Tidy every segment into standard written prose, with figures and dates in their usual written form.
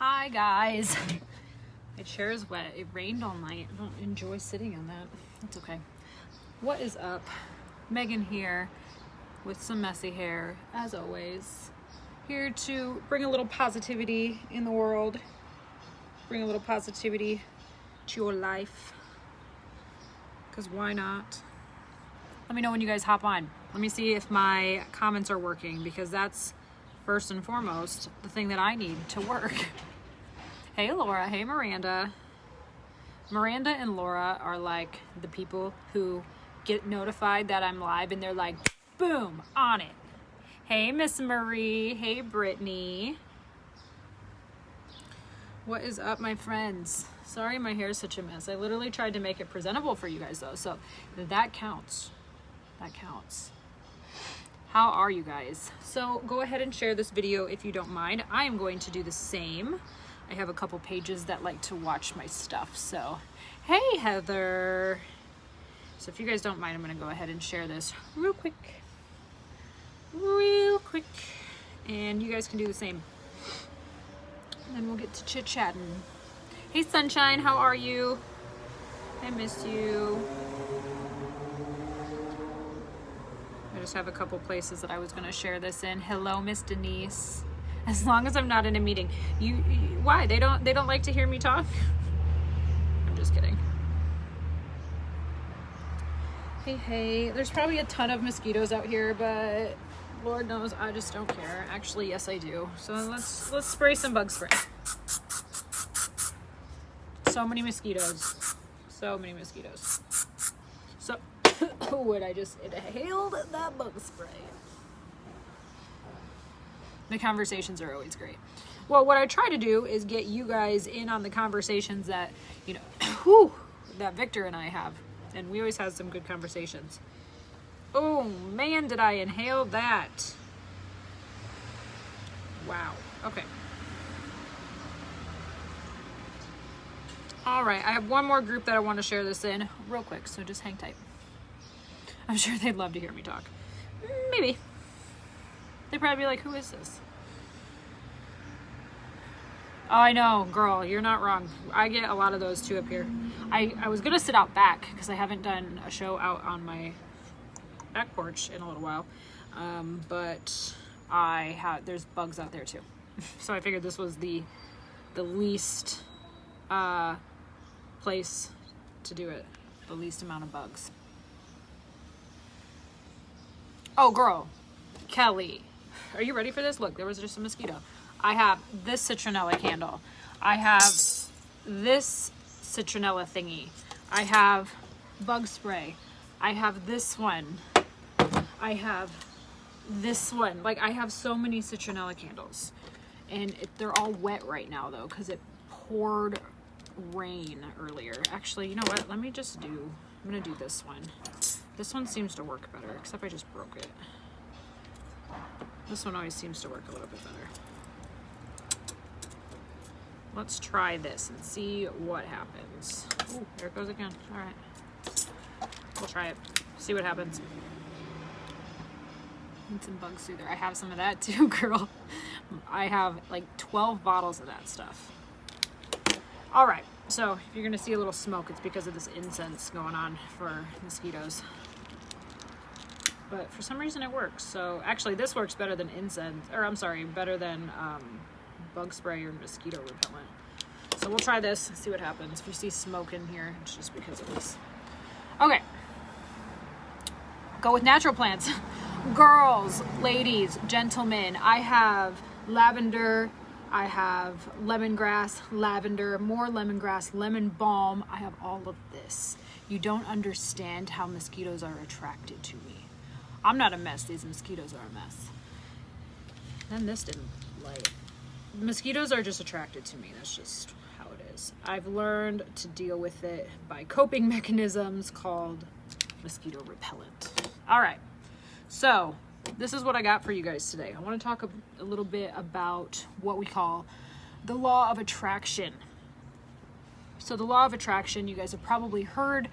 Hi guys. My chair is wet. It rained all night. I don't enjoy sitting on that. That's okay. What is up? Megan here with some messy hair, as always. Here to bring a little positivity in the world. Bring a little positivity to your life. Because why not? Let me know when you guys hop on. Let me see if my comments are working, because that's first and foremost the thing that I need to work. Hey Laura, hey Miranda. Miranda and Laura are like the people who get notified that I'm live and they're like, boom, on it. Hey Miss Marie, hey Brittany. What is up, my friends? Sorry my hair is such a mess. I literally tried to make it presentable for you guys though, so that counts. That counts. How are you guys? So go ahead and share this video if you don't mind. I am going to do the same. I have a couple pages that like to watch my stuff. So, hey Heather. So if you guys don't mind, I'm going to go ahead and share this real quick. And you guys can do the same. And then we'll get to chit-chatting. Hey Sunshine, how are you? I miss you. I just have a couple places that I was going to share this in. Hello, Miss Denise. As long as I'm not in a meeting. Why? They don't like to hear me talk? I'm just kidding. Hey. There's probably a ton of mosquitoes out here, but Lord knows I just don't care. Actually, yes I do. So let's spray some bug spray. So many mosquitoes. So many mosquitoes. So and I just inhaled that bug spray. The conversations are always great. Well, what I try to do is get you guys in on the conversations that, that Victor and I have. And we always have some good conversations. Oh, man, did I inhale that. Wow. Okay. All right. I have one more group that I want to share this in real quick, so just hang tight. I'm sure they'd love to hear me talk. Maybe. They'd probably be like, who is this? Oh, I know, girl, you're not wrong. I get a lot of those too up here. I was gonna sit out back because I haven't done a show out on my back porch in a little while. But there's bugs out there too. So I figured this was the least place to do it. The least amount of bugs. Oh, girl. Kelly. Are you ready for this? Look, there was just a mosquito. I have this citronella candle. I have this citronella thingy. I have bug spray. I have this one. I have this one. Like, I have so many citronella candles. And they're all wet right now, though, because it poured rain earlier. Actually, you know what? I'm going to do this one. This one seems to work better, except I just broke it. This one always seems to work a little bit better. Let's try this and see what happens. Oh, there it goes again. All right. We'll try it. See what happens. Need some bug soother. I have some of that too, girl. I have like 12 bottles of that stuff. All right. So if you're going to see a little smoke, it's because of this incense going on for mosquitoes. But for some reason it works. So actually this works better than better than bug spray or mosquito repellent. So we'll try this and see what happens. If you see smoke in here, it's just because of this. Okay. Go with natural plants. Girls, ladies, gentlemen, I have lavender, I have lemongrass, lavender, more lemongrass, lemon balm. I have all of this. You don't understand how mosquitoes are attracted to me. I'm not a mess. These mosquitoes are a mess. Then this didn't light it. Mosquitoes are just attracted to me. That's just how it is. I've learned to deal with it by coping mechanisms called mosquito repellent. All right. So this is what I got for you guys today. I want to talk a little bit about what we call the law of attraction. So the law of attraction, you guys have probably heard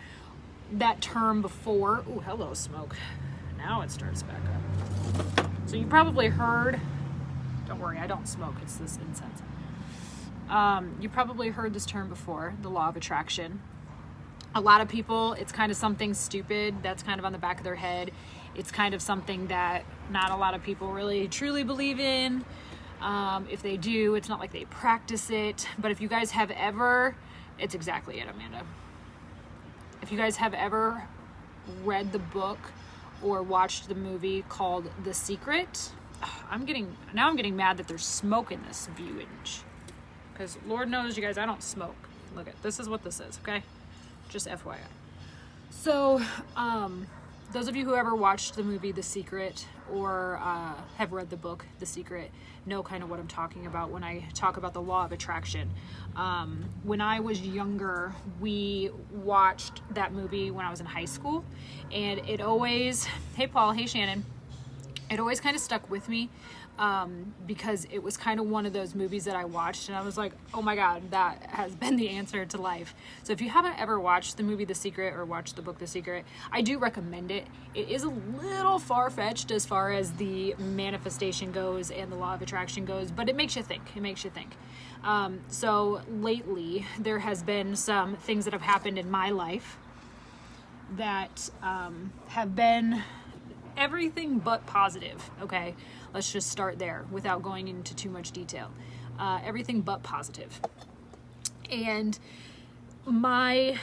that term before. Oh, hello, smoke. Now it starts back up. So you probably heard, don't worry, I don't smoke, it's this incense. You probably heard this term before, the law of attraction. A lot of people, it's kind of something stupid that's kind of on the back of their head. It's kind of something that not a lot of people really truly believe in. If they do, it's not like they practice it. But if you guys have ever, it's exactly it, Amanda. If you guys have ever read the book or watched the movie called The Secret, I'm getting mad that there's smoke in this viewage. Because Lord knows, you guys, I don't smoke. Look at this is what this is, okay? Just FYI. So, those of you who ever watched the movie The Secret or have read the book The Secret know kind of what I'm talking about when I talk about the law of attraction. When I was younger, we watched that movie when I was in high school, and it always, hey Paul, hey Shannon, it always kind of stuck with me because it was kind of one of those movies that I watched and I was like, oh my God, that has been the answer to life. So if you haven't ever watched the movie The Secret or watched the book The Secret, I do recommend it. It is a little far-fetched as far as the manifestation goes and the law of attraction goes, but it makes you think. So lately, there has been some things that have happened in my life that have been everything but positive, okay? Let's just start there without going into too much detail. Everything but positive. And my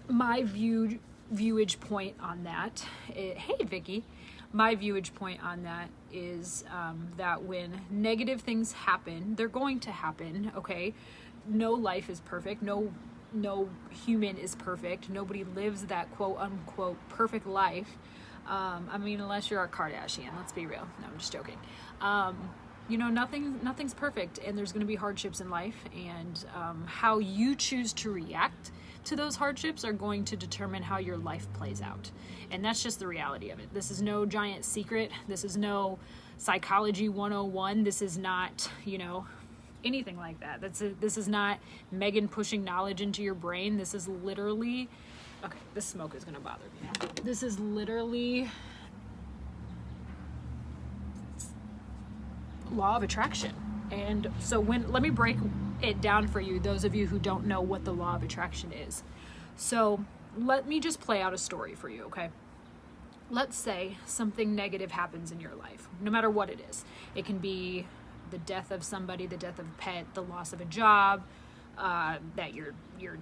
viewage point on that, hey Vicky, my viewage point on that is that when negative things happen, they're going to happen, okay? No life is perfect. No human is perfect. Nobody lives that quote unquote perfect life. I mean, unless you're a Kardashian, let's be real. No, I'm just joking. Nothing's perfect, and there's going to be hardships in life, and how you choose to react to those hardships are going to determine how your life plays out. And that's just the reality of it. This is no giant secret. This is no psychology 101. This is not, anything like that. This is not Megan pushing knowledge into your brain. This is literally... Okay, this smoke is going to bother me now. This is literally law of attraction. And so let me break it down for you, those of you who don't know what the law of attraction is. So let me just play out a story for you, okay? Let's say something negative happens in your life, no matter what it is. It can be the death of somebody, the death of a pet, the loss of a job, that your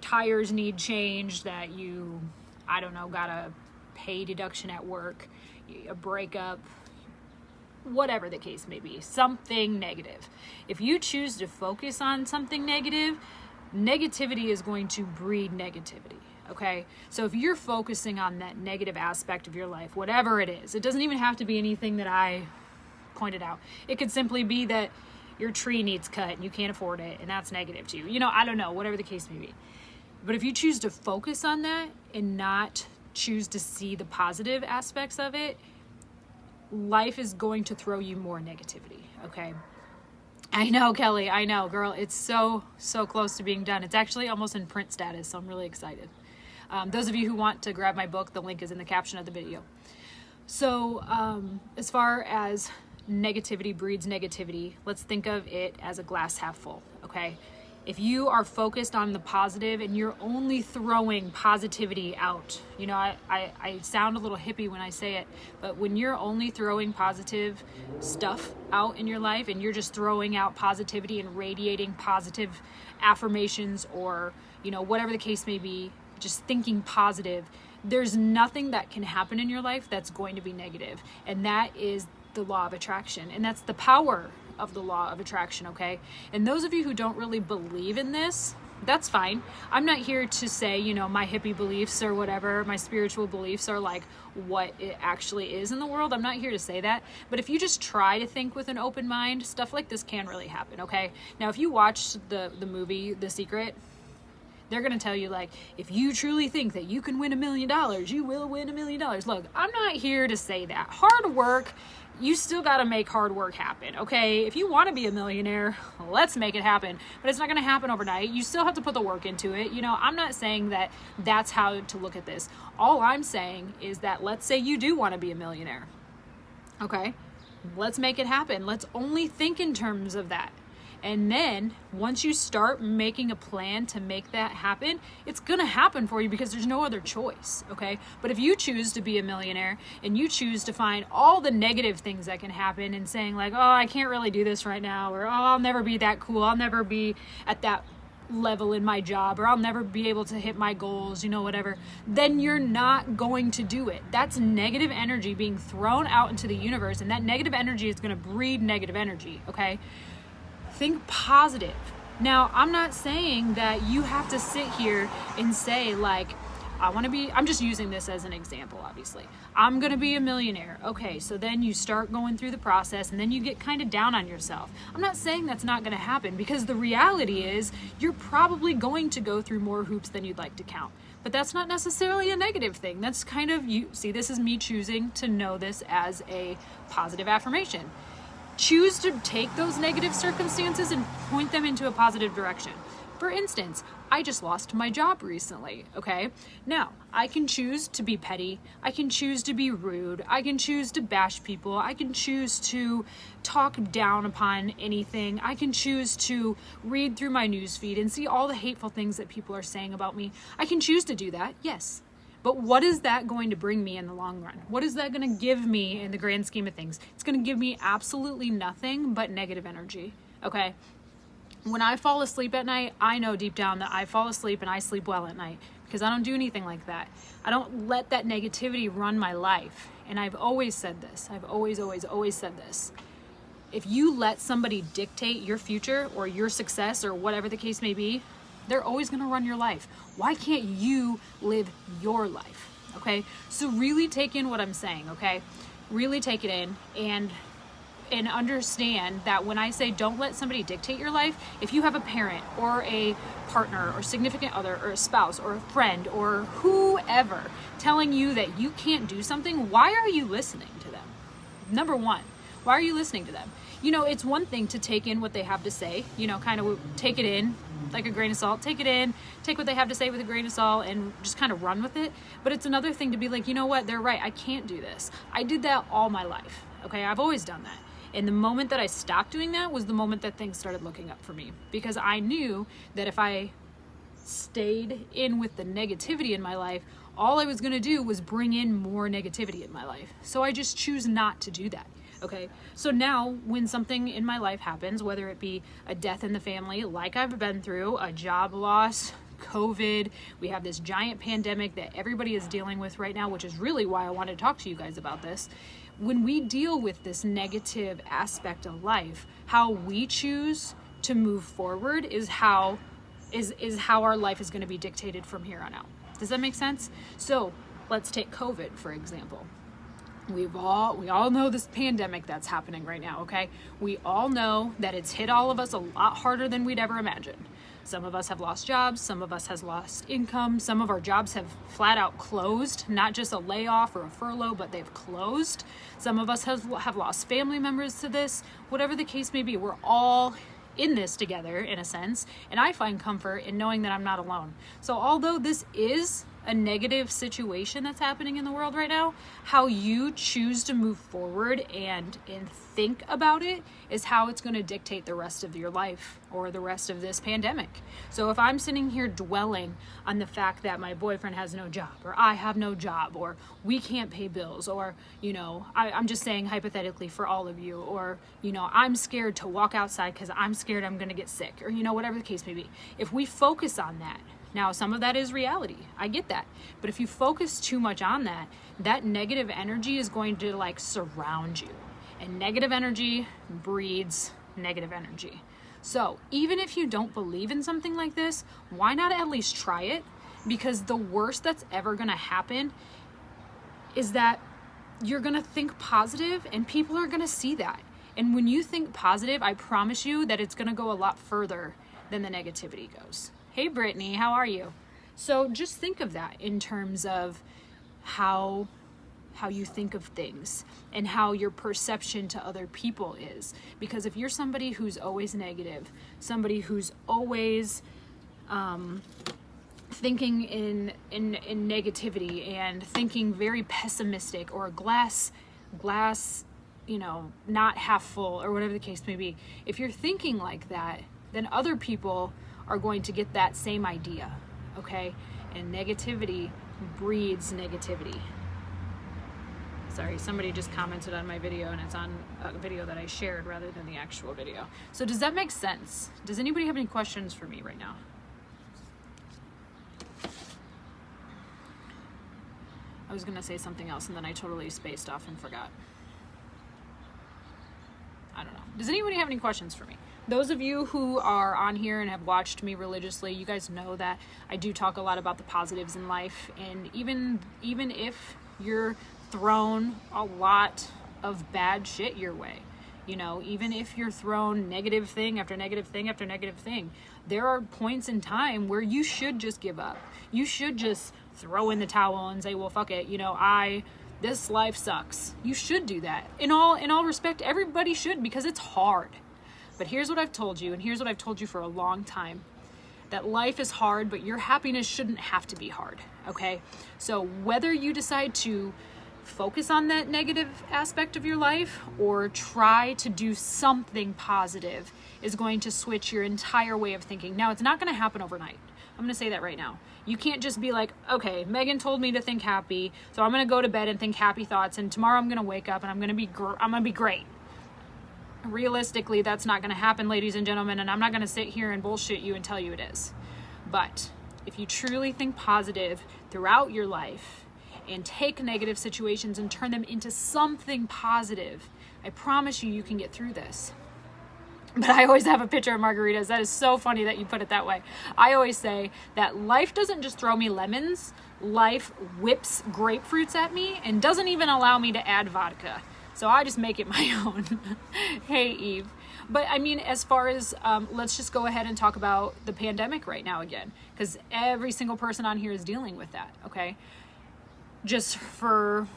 tires need changed, that you, got a pay deduction at work, a breakup, whatever the case may be, something negative. If you choose to focus on something negative, negativity is going to breed negativity, okay? So if you're focusing on that negative aspect of your life, whatever it is, it doesn't even have to be anything that I pointed out. It could simply be that your tree needs cut and you can't afford it, and that's negative to you. I don't know, whatever the case may be. But if you choose to focus on that and not choose to see the positive aspects of it, life is going to throw you more negativity, okay? I know, Kelly, I know, girl. It's so close to being done. It's actually almost in print status, so I'm really excited. Those of you who want to grab my book, the link is in the caption of the video. So as far as negativity breeds negativity, let's think of it as a glass half full, okay? If you are focused on the positive and you're only throwing positivity out, I sound a little hippie when I say it, but when you're only throwing positive stuff out in your life and you're just throwing out positivity and radiating positive affirmations or, whatever the case may be, just thinking positive, there's nothing that can happen in your life that's going to be negative. And that is the law of attraction, and that's the power of the law of attraction, okay? And those of you who don't really believe in this, that's fine. I'm not here to say, my hippie beliefs or whatever, my spiritual beliefs are like what it actually is in the world. I'm not here to say that. But if you just try to think with an open mind, stuff like this can really happen, okay? Now, if you watch the movie The Secret, they're going to tell you, like, if you truly think that you can win $1 million, you will win $1 million. Look, I'm not here to say that. Hard work, you still got to make hard work happen, okay? If you want to be a millionaire, let's make it happen. But it's not going to happen overnight. You still have to put the work into it. I'm not saying that that's how to look at this. All I'm saying is that let's say you do want to be a millionaire, okay? Let's make it happen. Let's only think in terms of that. And then once you start making a plan to make that happen, it's going to happen for you because there's no other choice, okay? But if you choose to be a millionaire and you choose to find all the negative things that can happen and saying like, oh, I can't really do this right now, or oh, I'll never be that cool, I'll never be at that level in my job, or I'll never be able to hit my goals, whatever, then you're not going to do it. That's negative energy being thrown out into the universe, and that negative energy is going to breed negative energy, okay? Think positive. Now, I'm not saying that you have to sit here and say like, I'm just using this as an example, obviously. I'm going to be a millionaire. Okay, so then you start going through the process and then you get kind of down on yourself. I'm not saying that's not going to happen, because the reality is you're probably going to go through more hoops than you'd like to count. But that's not necessarily a negative thing. That's kind of, this is me choosing to know this as a positive affirmation. Choose to take those negative circumstances and point them into a positive direction. For instance, I just lost my job recently, okay? Now, I can choose to be petty, I can choose to be rude, I can choose to bash people, I can choose to talk down upon anything, I can choose to read through my newsfeed and see all the hateful things that people are saying about me. I can choose to do that, yes. But what is that going to bring me in the long run? What is that going to give me in the grand scheme of things? It's going to give me absolutely nothing but negative energy, okay? When I fall asleep at night, I know deep down that I fall asleep and I sleep well at night, because I don't do anything like that. I don't let that negativity run my life. And I've always said this. I've always said this. If you let somebody dictate your future or your success or whatever the case may be, they're always going to run your life. Why can't you live your life? Okay? So really take in what I'm saying, okay? Really take it in and understand that when I say don't let somebody dictate your life, if you have a parent or a partner or significant other or a spouse or a friend or whoever telling you that you can't do something, why are you listening to them? Number one, why are you listening to them? It's one thing to take in what they have to say, kind of take it in like a grain of salt, take it in, take what they have to say with a grain of salt and just kind of run with it. But it's another thing to be like, you know what, they're right, I can't do this. I did that all my life, okay? I've always done that. And the moment that I stopped doing that was the moment that things started looking up for me, because I knew that if I stayed in with the negativity in my life, all I was going to do was bring in more negativity in my life. So I just choose not to do that. Okay, so now when something in my life happens, whether it be a death in the family, like I've been through, a job loss, COVID, we have this giant pandemic that everybody is dealing with right now, which is really why I wanted to talk to you guys about this. When we deal with this negative aspect of life, how we choose to move forward is how our life is going to be dictated from here on out. Does that make sense? So let's take COVID, for example. We all know this pandemic that's happening right now, okay? We all know that it's hit all of us a lot harder than we'd ever imagined. Some of us have lost jobs, some of us has lost income, some of our jobs have flat out closed, not just a layoff or a furlough, but they've closed. Some of us have lost family members to this. Whatever the case may be, we're all in this together in a sense, and I find comfort in knowing that I'm not alone. So although this is a negative situation that's happening in the world right now, how you choose to move forward and think about it is how it's going to dictate the rest of your life or the rest of this pandemic. So if I'm sitting here dwelling on the fact that my boyfriend has no job, or I have no job, or we can't pay bills, or I'm just saying hypothetically for all of you, or I'm scared to walk outside because I'm scared I'm going to get sick, or whatever the case may be. If we focus on that, now, some of that is reality. I get that. But if you focus too much on that, that negative energy is going to surround you. And negative energy breeds negative energy. So even if you don't believe in something like this, why not at least try it? Because the worst that's ever going to happen is that you're going to think positive and people are going to see that. And when you think positive, I promise you that it's going to go a lot further than the negativity goes. Hey, Brittany, how are you? So just think of that in terms of how you think of things and how your perception to other people is. Because if you're somebody who's always negative, somebody who's always thinking in negativity and thinking very pessimistic, or glass not half full, or whatever the case may be. If you're thinking like that, then other people are going to get that same idea, okay? And negativity breeds negativity. Sorry, somebody just commented on my video, and it's on a video that I shared rather than the actual video. So does that make sense? Does anybody have any questions for me right now? I was going to say something else, and then I totally spaced off and forgot. I don't know. Does anybody have any questions for me? Those of you who are on here and have watched me religiously, you guys know that I do talk a lot about the positives in life. And even if you're thrown a lot of bad shit your way, even if you're thrown negative thing after negative thing after negative thing, there are points in time where you should just give up. You should just throw in the towel and say, well, fuck it. This life sucks. You should do that. In all respect, everybody should, because it's hard. But here's what I've told you, and here's what I've told you for a long time. That life is hard, but your happiness shouldn't have to be hard, okay? So whether you decide to focus on that negative aspect of your life or try to do something positive is going to switch your entire way of thinking. Now, it's not going to happen overnight. I'm going to say that right now. You can't just be like, okay, Megan told me to think happy, so I'm going to go to bed and think happy thoughts, and tomorrow I'm going to wake up and I'm going to be great. Realistically, that's not going to happen, ladies and gentlemen, and I'm not going to sit here and bullshit you and tell you it is. But if you truly think positive throughout your life and take negative situations and turn them into something positive, I promise you can get through this. But I always have a picture of margaritas. That is so funny that you put it that way. I always say that life doesn't just throw me lemons. Life whips grapefruits at me and doesn't even allow me to add vodka. So I just make it my own. Hey, Eve. But I mean, as far as, let's just go ahead and talk about the pandemic right now again, because every single person on here is dealing with that, okay? Just for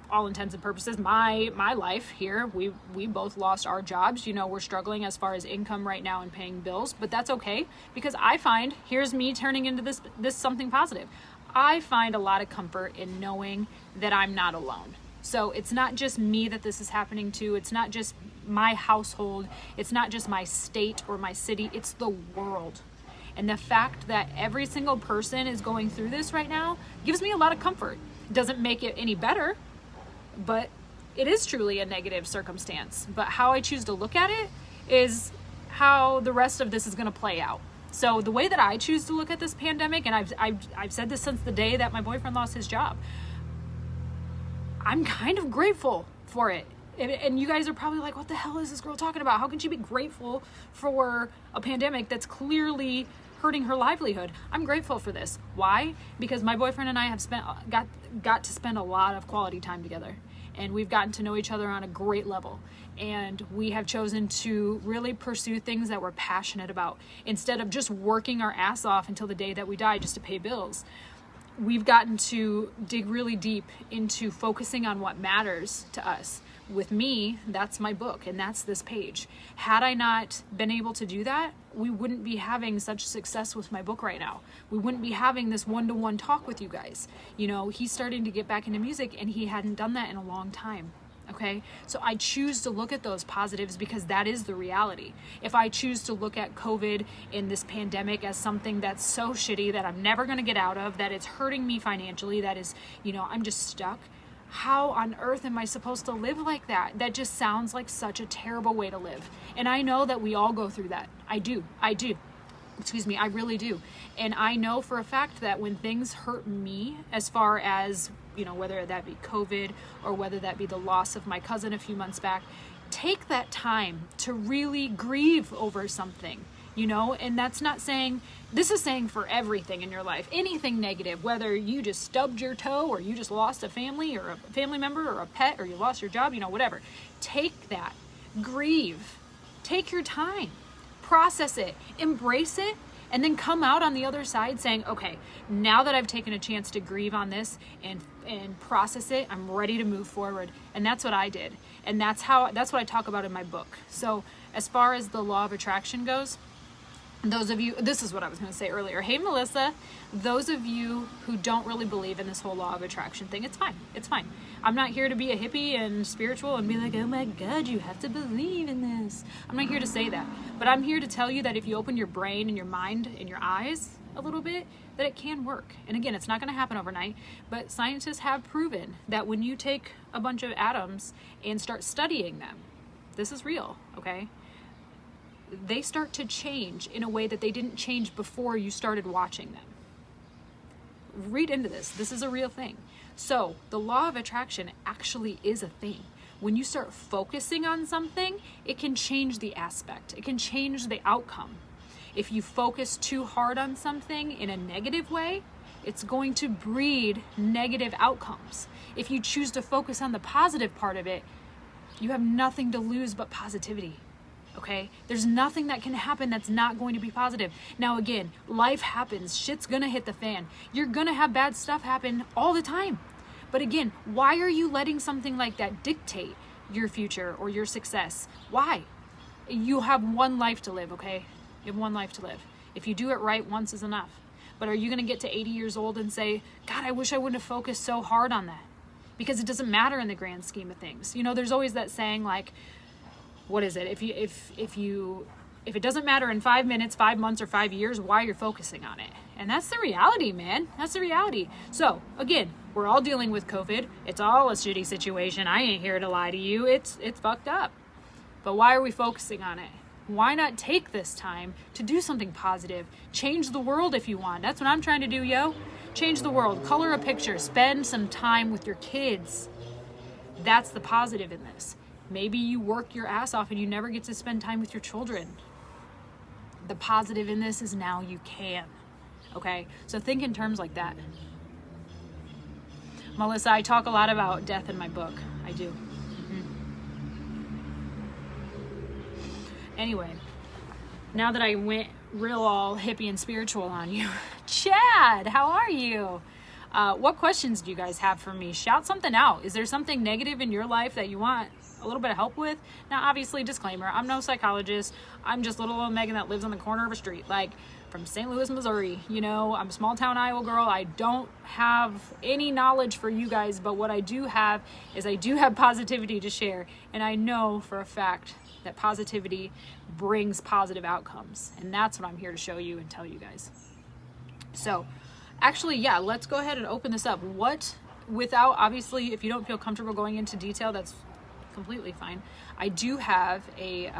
all intents and purposes, my life here, we both lost our jobs. We're struggling as far as income right now and paying bills, but that's okay, because I find, here's me turning into this something positive. I find a lot of comfort in knowing that I'm not alone. So it's not just me that this is happening to. It's not just my household. It's not just my state or my city. It's the world. And the fact that every single person is going through this right now gives me a lot of comfort. It doesn't make it any better, but it is truly a negative circumstance. But how I choose to look at it is how the rest of this is going to play out. So the way that I choose to look at this pandemic, and I've said this since the day that my boyfriend lost his job, I'm kind of grateful for it. And you guys are probably like, what the hell is this girl talking about? How can she be grateful for a pandemic that's clearly hurting her livelihood? I'm grateful for this. Why? Because my boyfriend and I have got to spend a lot of quality time together. And we've gotten to know each other on a great level. And we have chosen to really pursue things that we're passionate about instead of just working our ass off until the day that we die just to pay bills. We've gotten to dig really deep into focusing on what matters to us. With me, that's my book, and that's this page. Had I not been able to do that, we wouldn't be having such success with my book right now. We wouldn't be having this one-to-one talk with you guys. He's starting to get back into music, and he hadn't done that in a long time. Okay, so I choose to look at those positives because that is the reality. If I choose to look at COVID in this pandemic as something that's so shitty that I'm never going to get out of, that it's hurting me financially, that is, I'm just stuck. How on earth am I supposed to live like that? That just sounds like such a terrible way to live. And I know that we all go through that. I do. Excuse me, I really do. And I know for a fact that when things hurt me, as far as, whether that be COVID or whether that be the loss of my cousin a few months back, take that time to really grieve over something, and that's not saying, this is saying for everything in your life, anything negative, whether you just stubbed your toe or you just lost a family or a family member or a pet or you lost your job, whatever. Take that, grieve, take your time, process it, embrace it, and then come out on the other side saying, okay, now that I've taken a chance to grieve on this and process it, I'm ready to move forward. And that's what I did. And that's what I talk about in my book. So as far as the law of attraction goes, those of you, this is what I was going to say earlier. Hey, Melissa, those of you who don't really believe in this whole law of attraction thing, it's fine. It's fine. I'm not here to be a hippie and spiritual and be like, oh my God, you have to believe in this. I'm not here to say that. But I'm here to tell you that if you open your brain and your mind and your eyes a little bit, that it can work. And again, it's not going to happen overnight, but scientists have proven that when you take a bunch of atoms and start studying them, this is real, okay? They start to change in a way that they didn't change before you started watching them. Read into this. This is a real thing. So the law of attraction actually is a thing. When you start focusing on something, it can change the aspect. It can change the outcome. If you focus too hard on something in a negative way, it's going to breed negative outcomes. If you choose to focus on the positive part of it, you have nothing to lose but positivity. Okay? There's nothing that can happen that's not going to be positive. Now again, life happens. Shit's gonna hit the fan. You're gonna have bad stuff happen all the time. But again, why are you letting something like that dictate your future or your success? Why? You have one life to live, okay? You have one life to live. If you do it right, once is enough. But are you gonna get to 80 years old and say, God, I wish I wouldn't have focused so hard on that? Because it doesn't matter in the grand scheme of things. You know, there's always that saying like, what is it? If it doesn't matter in 5 minutes, 5 months, or 5 years, why you're focusing on it? And that's the reality, man. That's the reality. So again, we're all dealing with COVID. It's all a shitty situation. I ain't here to lie to you. It's fucked up. But why are we focusing on it? Why not take this time to do something positive? Change the world if you want. That's what I'm trying to do, yo. Change the world. Color a picture. Spend some time with your kids. That's the positive in this. Maybe you work your ass off and you never get to spend time with your children. The positive in this is now you can. Okay? So think in terms like that. Melissa, I talk a lot about death in my book. I do. Anyway, now that I went real all hippie and spiritual on you, Chad, how are you? What questions do you guys have for me? Shout something out. Is there something negative in your life that you want a little bit of help with? Now, obviously, disclaimer, I'm no psychologist. I'm just little old Megan that lives on the corner of a street, like from St. Louis, Missouri. You know, I'm a small town Iowa girl. I don't have any knowledge for you guys, but what I do have is I do have positivity to share. And I know for a fact that positivity brings positive outcomes. And that's what I'm here to show you and tell you guys. So actually, yeah, let's go ahead and open this up. Without, obviously, if you don't feel comfortable going into detail, that's completely fine. I do have a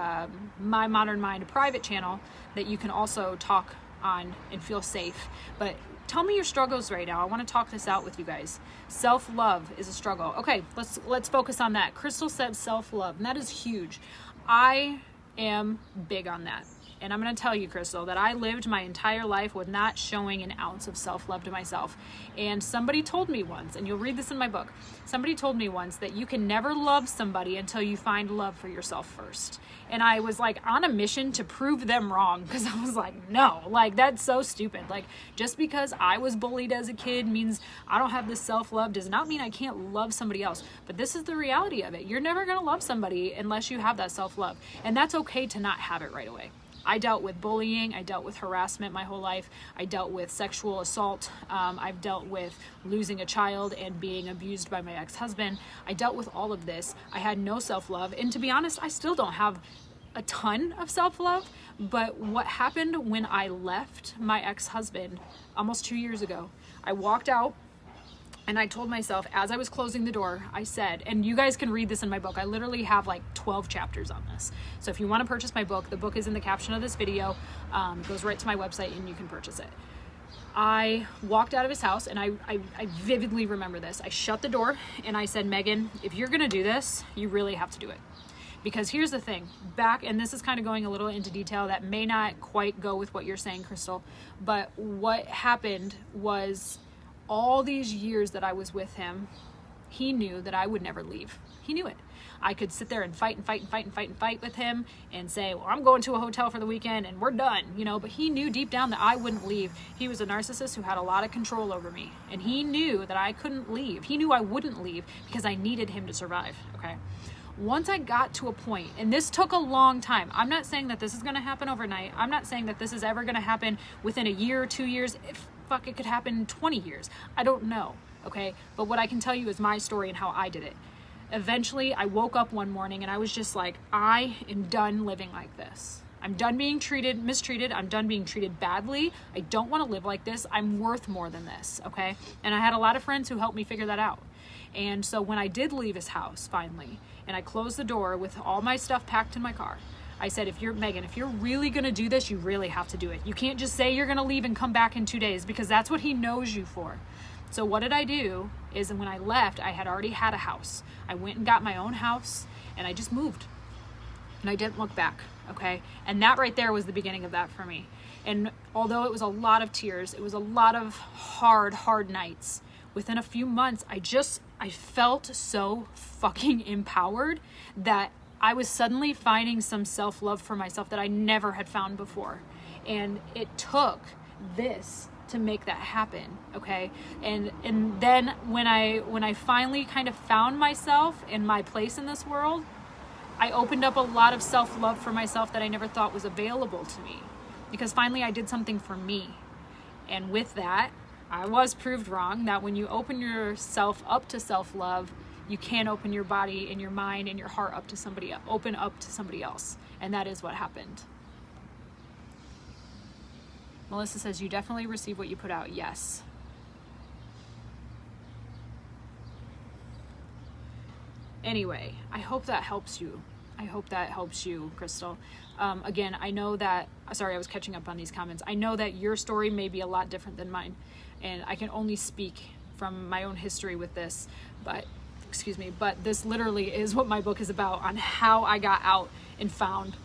My Modern Mind private channel that you can also talk on and feel safe. But tell me your struggles right now. I want to talk this out with you guys. Self-love is a struggle. Okay, let's focus on that. Crystal said self-love, and that is huge. I am big on that. And I'm going to tell you, Crystal, that I lived my entire life with not showing an ounce of self-love to myself. And somebody told me once, and you'll read this in my book, somebody told me once that you can never love somebody until you find love for yourself first. And I was like on a mission to prove them wrong, because I was like, no, like that's so stupid. Like just because I was bullied as a kid means I don't have this self-love does not mean I can't love somebody else. But this is the reality of it. You're never going to love somebody unless you have that self-love. And that's okay to not have it right away. I dealt with bullying. I dealt with harassment my whole life. I dealt with sexual assault. I've dealt with losing a child and being abused by my ex-husband. I dealt with all of this. I had no self-love. And to be honest, I still don't have a ton of self-love. But what happened when I left my ex-husband almost 2 years ago, I walked out. And I told myself, as I was closing the door, I said, and you guys can read this in my book. I literally have like 12 chapters on this. So if you want to purchase my book, the book is in the caption of this video. It goes right to my website and you can purchase it. I walked out of his house and I vividly remember this. I shut the door and I said, Megan, if you're going to do this, you really have to do it. Because here's the thing, and this is kind of going a little into detail that may not quite go with what you're saying, Crystal, but what happened was, all these years that I was with him, he knew that I would never leave. He knew it. I could sit there and fight with him and say, well, I'm going to a hotel for the weekend and we're done, you know, but he knew deep down that I wouldn't leave. He was a narcissist who had a lot of control over me, and he knew that I couldn't leave. He knew I wouldn't leave because I needed him to survive, okay? Once I got to a point, and this took a long time. I'm not saying that this is going to happen overnight. I'm not saying that this is ever going to happen within a year or 2 years. Fuck, it could happen in 20 years. I don't know, okay? But what I can tell you is my story and how I did it. Eventually, I woke up one morning and I was just like, I am done living like this. I'm done being mistreated. I'm done being treated badly. I don't want to live like this. I'm worth more than this, okay? And I had a lot of friends who helped me figure that out. And so when I did leave his house finally, and I closed the door with all my stuff packed in my car, I said, if you're really going to do this, you really have to do it. You can't just say you're going to leave and come back in 2 days, because that's what he knows you for. So what did I do is, when I left, I had already had a house. I went and got my own house and I just moved. And I didn't look back, okay? And that right there was the beginning of that for me. And although it was a lot of tears, it was a lot of hard nights, within a few months, I felt so fucking empowered that I was suddenly finding some self-love for myself that I never had found before. And it took this to make that happen, okay? And then when I finally kind of found myself and my place in this world, I opened up a lot of self-love for myself that I never thought was available to me, because finally I did something for me. And with that, I was proved wrong, that when you open yourself up to self-love, you can open your body and your mind and your heart up to somebody else. And that is what happened. Melissa says, you definitely receive what you put out. Yes. Anyway, I hope that helps you. Crystal. Again, I know that, sorry, I was catching up on these comments. I know that your story may be a lot different than mine, and I can only speak from my own history with this, but this literally is what my book is about, on how I got out and found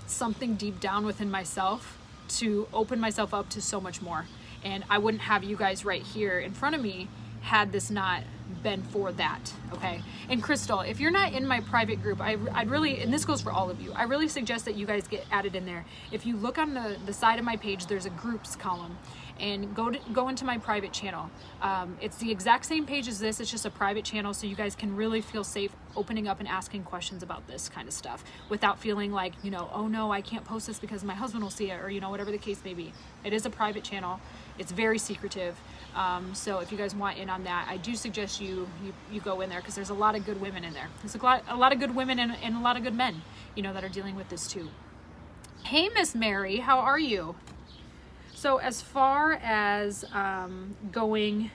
something deep down within myself to open myself up to so much more. And I wouldn't have you guys right here in front of me had this not been for that, okay? And Crystal, if you're not in my private group, I'd really, and this goes for all of you, I really suggest that you guys get added in there. If you look on the side of my page, there's a groups column, and go into my private channel. It's the exact same page as this, it's just a private channel, so you guys can really feel safe opening up and asking questions about this kind of stuff without feeling like, oh no, I can't post this because my husband will see it, or whatever the case may be. It is a private channel. It's very secretive. So if you guys want in on that, I do suggest you go in there, because there's a lot of good women in there. There's a lot of good women and a lot of good men, that are dealing with this too. Hey, Miss Mary, how are you? So as far as going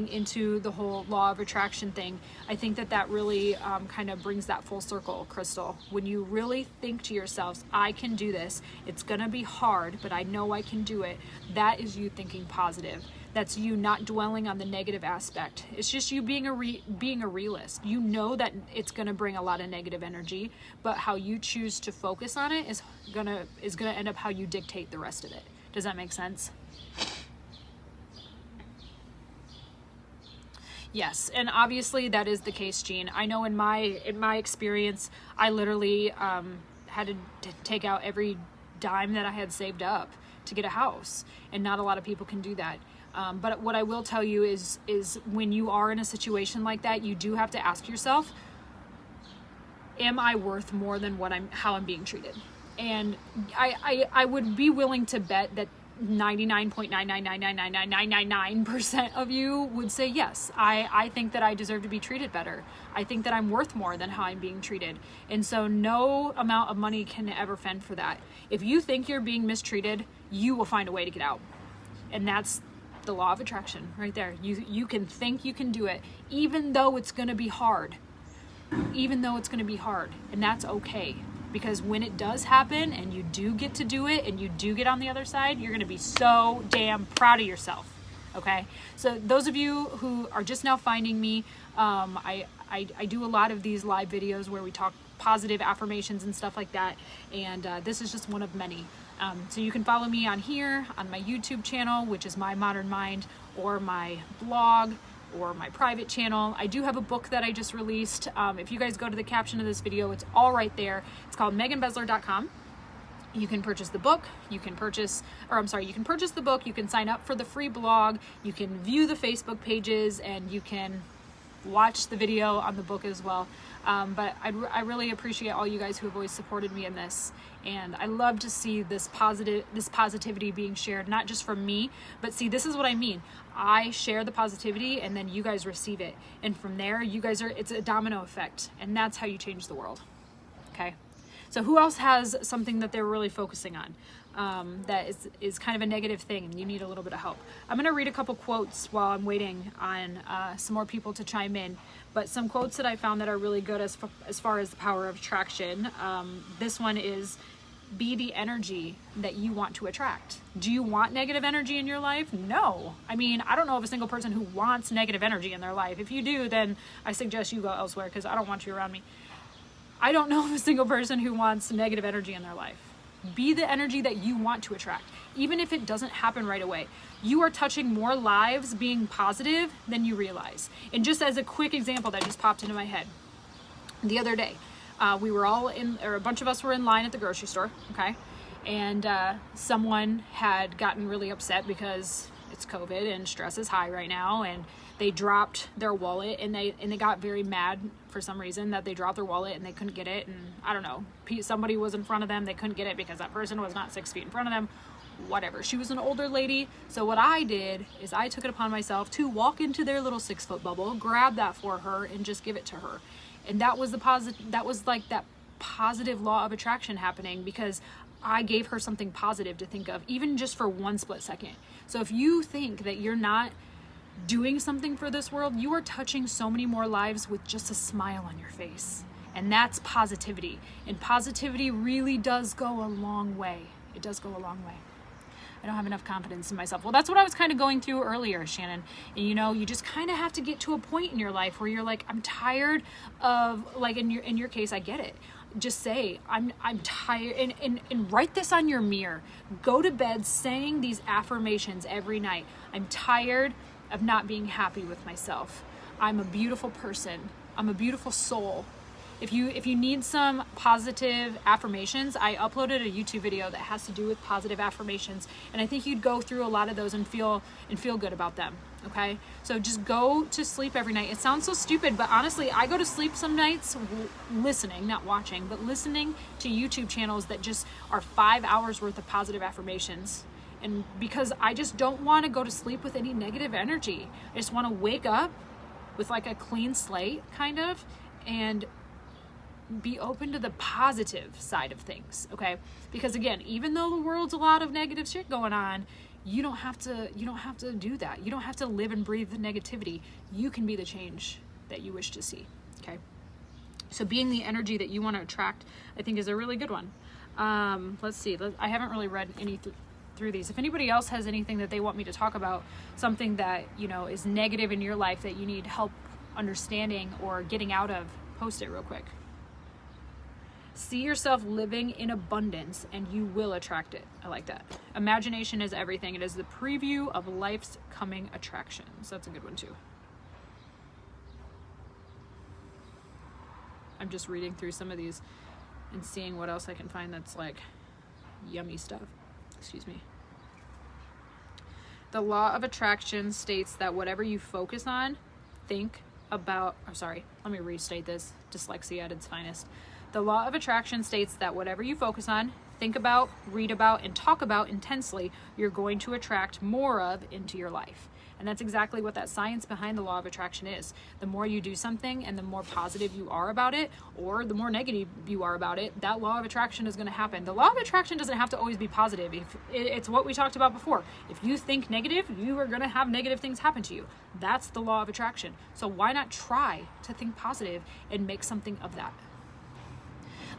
into the whole law of attraction thing, I think that really kind of brings that full circle, Crystal. When you really think to yourselves, I can do this, it's gonna be hard, but I know I can do it, that is you thinking positive. That's you not dwelling on the negative aspect. It's just you being a realist. You know that it's gonna bring a lot of negative energy, but how you choose to focus on it is gonna end up how you dictate the rest of it. Does that make sense? Yes, and obviously that is the case, Jean. I know in my experience, I literally had to take out every dime that I had saved up to get a house, and not a lot of people can do that. But what I will tell you is when you are in a situation like that, you do have to ask yourself, am I worth more than how I'm being treated? And I would be willing to bet that 99.9999999% of you would say yes. I think that I deserve to be treated better. I think that I'm worth more than how I'm being treated. And so no amount of money can ever fend for that. If you think you're being mistreated, you will find a way to get out. And that's the law of attraction right there. You can think you can do it, even though it's going to be hard. And that's okay. Because when it does happen and you do get to do it and you do get on the other side, you're going to be so damn proud of yourself. Okay? So those of you who are just now finding me, I do a lot of these live videos where we talk positive affirmations and stuff like that. And this is just one of many. So you can follow me on here, on my YouTube channel, which is My Modern Mind, or my blog, or my private channel. I do have a book that I just released. If you guys go to the caption of this video, it's all right there. It's called meganbesler.com. You can purchase the book. You can purchase the book. You can sign up for the free blog. You can view the Facebook pages, and you can watch the video on the book as well. But I really appreciate all you guys who have always supported me in this, and I love to see this positivity being shared, not just from me, but see, this is what I mean. I share the positivity, and then you guys receive it, and from there, it's a domino effect, and that's how you change the world. Okay. So who else has something that they're really focusing on that is kind of a negative thing and you need a little bit of help? I'm going to read a couple quotes while I'm waiting on some more people to chime in, but some quotes that I found that are really good as far as the power of attraction. This one is, be the energy that you want to attract. Do you want negative energy in your life? No. I mean, I don't know of a single person who wants negative energy in their life. If you do, then I suggest you go elsewhere, because I don't want you around me. I don't know of a single person who wants negative energy in their life. Be the energy that you want to attract. Even if it doesn't happen right away, you are touching more lives being positive than you realize. And just as a quick example that just popped into my head, the other day, we were all a bunch of us were in line at the grocery store, okay? And someone had gotten really upset because it's COVID and stress is high right now, and they dropped their wallet, and they got very mad for some reason that they dropped their wallet and they couldn't get it. And I don't know, somebody was in front of them, they couldn't get it because that person was not 6 feet in front of them, whatever. She was an older lady. So what I did is I took it upon myself to walk into their little 6-foot bubble, grab that for her, and just give it to her. And that was like that positive law of attraction happening, because I gave her something positive to think of, even just for one split second. So if you think that you're not doing something for this world, you are touching so many more lives with just a smile on your face. And that's positivity. And positivity really does go a long way. It does go a long way. I don't have enough confidence in myself. Well, that's what I was kind of going through earlier, Shannon. And you just kind of have to get to a point in your life where you're like, I'm tired of, like in your case, I get it. Just say, I'm tired, and write this on your mirror. Go to bed saying these affirmations every night. I'm tired of not being happy with myself. I'm a beautiful person. I'm a beautiful soul. If you need some positive affirmations, I uploaded a YouTube video that has to do with positive affirmations, and I think you'd go through a lot of those and feel good about them. Okay, so just go to sleep every night. It sounds so stupid, but honestly, I go to sleep some nights listening, not watching, but listening to YouTube channels that just are 5 hours worth of positive affirmations. And because I just don't want to go to sleep with any negative energy. I just want to wake up with like a clean slate, kind of, and be open to the positive side of things, okay? Because again, even though the world's a lot of negative shit going on, you don't have to do that. You don't have to live and breathe the negativity. You can be the change that you wish to see, okay? So being the energy that you want to attract, I think, is a really good one. Let's see. I haven't really read any through these. If anybody else has anything that they want me to talk about, something that, is negative in your life that you need help understanding or getting out of, post it real quick. See yourself living in abundance and you will attract it. I like that. Imagination is everything. It is the preview of life's coming attractions. That's a good one too. I'm just reading through some of these and seeing what else I can find that's like yummy stuff. Excuse me. The law of attraction states that whatever you focus on, think about, let me restate this. Dyslexia at its finest. The law of attraction states that whatever you focus on, think about, read about, and talk about intensely, you're going to attract more of into your life. And that's exactly what that science behind the law of attraction is. The more you do something and the more positive you are about it, or the more negative you are about it, that law of attraction is going to happen. The law of attraction doesn't have to always be positive. It's what we talked about before. If you think negative, you are going to have negative things happen to you. That's the law of attraction. So why not try to think positive and make something of that?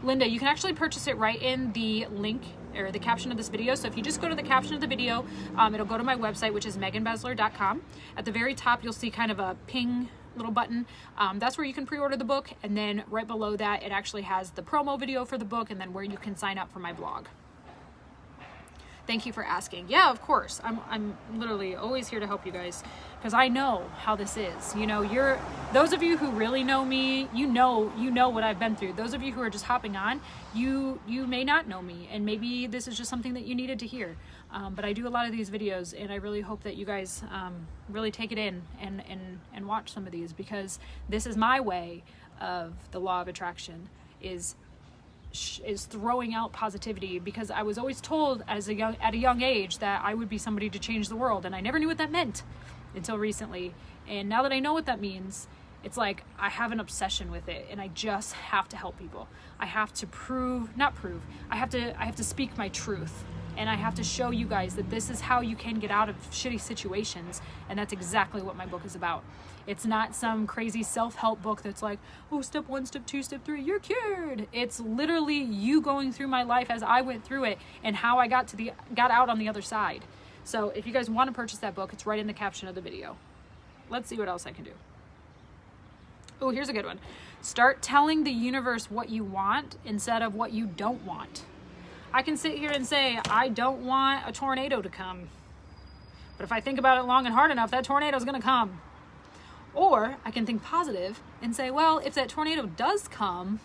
Linda, you can actually purchase it right in the link or the caption of this video. So if you just go to the caption of the video, it'll go to my website, which is meganbesler.com. At the very top, you'll see kind of a ping little button. That's where you can pre-order the book. And then right below that, it actually has the promo video for the book and then where you can sign up for my blog. Thank you for asking. Yeah, of course. I'm literally always here to help you guys, because I know how this is. You know, those of you who really know me, you know what I've been through. Those of you who are just hopping on, you may not know me, and maybe this is just something that you needed to hear. But I do a lot of these videos, and I really hope that you guys really take it in and watch some of these, because this is my way of the law of attraction, is throwing out positivity, because I was always told at a young age that I would be somebody to change the world, and I never knew what that meant until recently. And now that I know what that means, it's like I have an obsession with it, and I just have to help people. I have to I have to speak my truth, and I have to show you guys that this is how you can get out of shitty situations, and that's exactly what my book is about. It's not some crazy self-help book that's like, oh, step 1, step 2, step 3, you're cured. It's literally you going through my life as I went through it, and how I got out on the other side. So if you guys want to purchase that book, it's right in the caption of the video. Let's see what else I can do. Oh, here's a good one. Start telling the universe what you want instead of what you don't want. I can sit here and say, I don't want a tornado to come. But if I think about it long and hard enough, that tornado is going to come. Or I can think positive and say, well, if that tornado does come,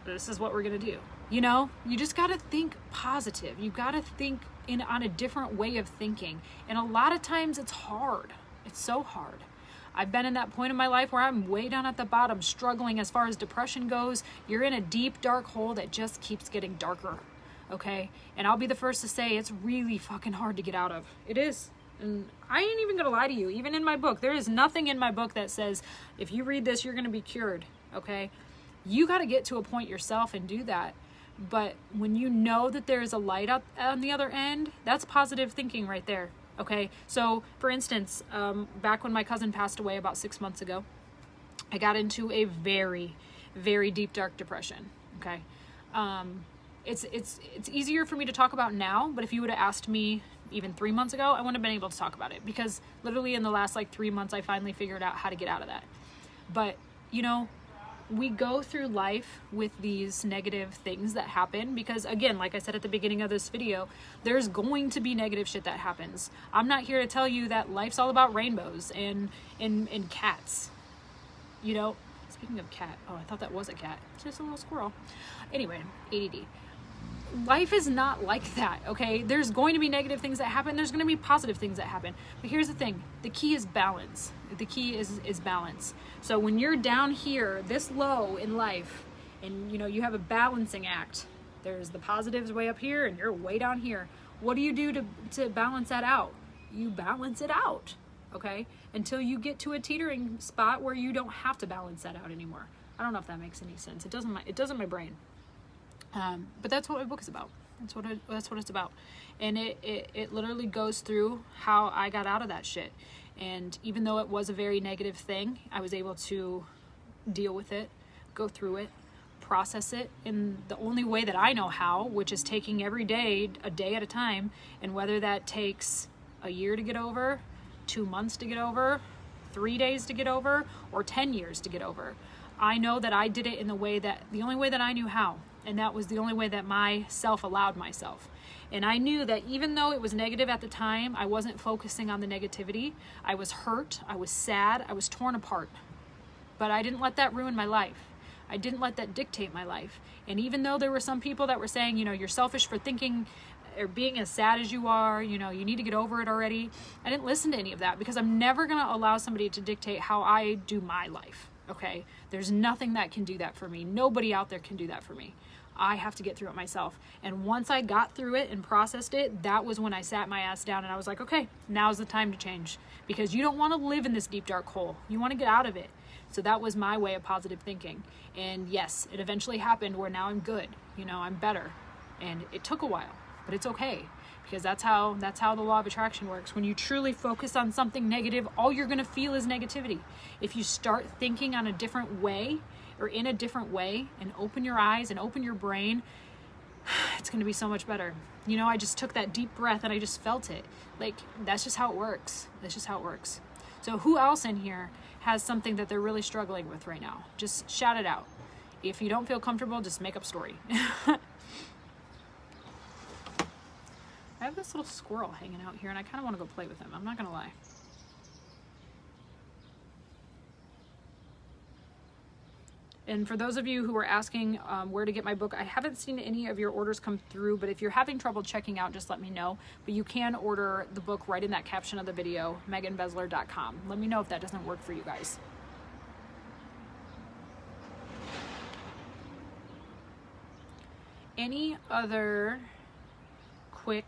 this is what we're going to do. You know, you just got to think positive. You got to think on a different way of thinking. And a lot of times it's hard. It's so hard. I've been in that point in my life where I'm way down at the bottom, struggling as far as depression goes. You're in a deep, dark hole that just keeps getting darker. Okay? And I'll be the first to say it's really fucking hard to get out of. It is. And I ain't even gonna lie to you. Even in my book, there is nothing in my book that says, if you read this, you're gonna be cured. Okay? You gotta get to a point yourself and do that. But when you know that there's a light out on the other end, that's positive thinking right there. Okay? So, for instance, back when my cousin passed away about 6 months ago, I got into a very, very deep, dark depression. Okay? It's easier for me to talk about now, but if you would have asked me even 3 months ago, I wouldn't have been able to talk about it, because literally in the last 3 months, I finally figured out how to get out of that. But, you know, we go through life with these negative things that happen, because again, like I said at the beginning of this video, there's going to be negative shit that happens. I'm not here to tell you that life's all about rainbows and cats. You know, speaking of cat, oh, I thought that was a cat. It's just a little squirrel. Anyway, ADD. Life is not like that, okay? There's going to be negative things that happen. There's going to be positive things that happen. But here's the thing. The key is balance. The key is balance. So when you're down here, this low in life, and, you know, you have a balancing act. There's the positives way up here, and you're way down here. What do you do to balance that out? You balance it out, okay? Until you get to a teetering spot where you don't have to balance that out anymore. I don't know if that makes any sense. It doesn't my brain. But that's what my book is about. That's what it's about. And it literally goes through how I got out of that shit. And even though it was a very negative thing, I was able to deal with it, go through it, process it in the only way that I know how, which is taking every day, a day at a time. And whether that takes a year to get over, 2 months to get over, 3 days to get over, or 10 years to get over. I know that I did it in the only way that I knew how. And that was the only way that myself allowed myself. And I knew that even though it was negative at the time, I wasn't focusing on the negativity. I was hurt, I was sad, I was torn apart. But I didn't let that ruin my life. I didn't let that dictate my life. And even though there were some people that were saying, you know, you're selfish for thinking or being as sad as you are, you know, you need to get over it already. I didn't listen to any of that, because I'm never going to allow somebody to dictate how I do my life. Okay? There's nothing that can do that for me. Nobody out there can do that for me. I have to get through it myself. And once I got through it and processed it, that was when I sat my ass down and I was like, okay, now's the time to change, because you don't want to live in this deep, dark hole. You want to get out of it. So that was my way of positive thinking. And yes, it eventually happened where now I'm good. You know, I'm better. And it took a while, but it's okay, because that's how the law of attraction works. When you truly focus on something negative, all you're going to feel is negativity. If you start thinking on a different way, or in a different way, and open your eyes and open your brain, it's going to be so much better. You know, I just took that deep breath and I just felt it. Like, that's just how it works. That's just how it works. So who else in here has something that they're really struggling with right now? Just shout it out. If you don't feel comfortable, just make up a story. I have this little squirrel hanging out here and I kind of want to go play with him. I'm not going to lie. And for those of you who are asking where to get my book, I haven't seen any of your orders come through, but if you're having trouble checking out, just let me know. But you can order the book right in that caption of the video, meganbesler.com. Let me know if that doesn't work for you guys. Any other quick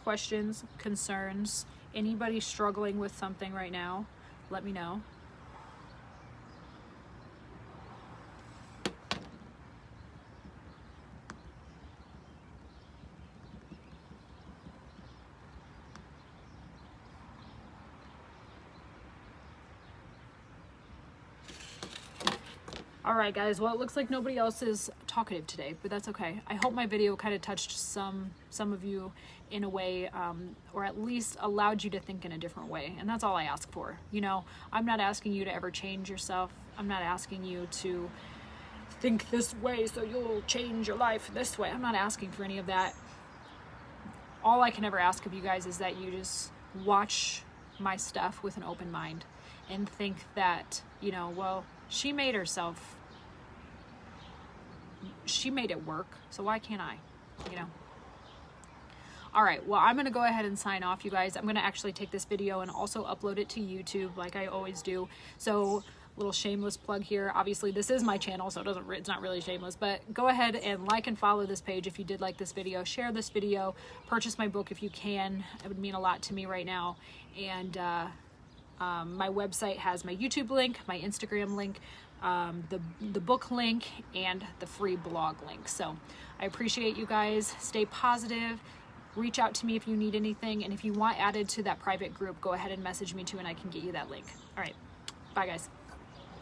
questions, concerns, anybody struggling with something right now, let me know. All right, guys, well, it looks like nobody else is talkative today, but that's okay. I hope my video kind of touched some of you in a way, or at least allowed you to think in a different way. And that's all I ask for. You know, I'm not asking you to ever change yourself. I'm not asking you to think this way so you'll change your life this way. I'm not asking for any of that. All I can ever ask of you guys is that you just watch my stuff with an open mind and think that, you know, well, she made herself, she made it work, so why can't I, you know? All right, well, I'm gonna go ahead and sign off, you guys. I'm gonna actually take this video and also upload it to YouTube like I always do. So, little shameless plug here. Obviously, this is my channel, so it's not really shameless, but go ahead and like and follow this page if you did like this video. Share this video. Purchase my book if you can. It would mean a lot to me right now. And my website has my YouTube link, my Instagram link, the book link, and the free blog link. So I appreciate you guys. Stay positive. Reach out to me if you need anything. And if you want added to that private group, go ahead and message me too, and I can get you that link. All right. Bye, guys.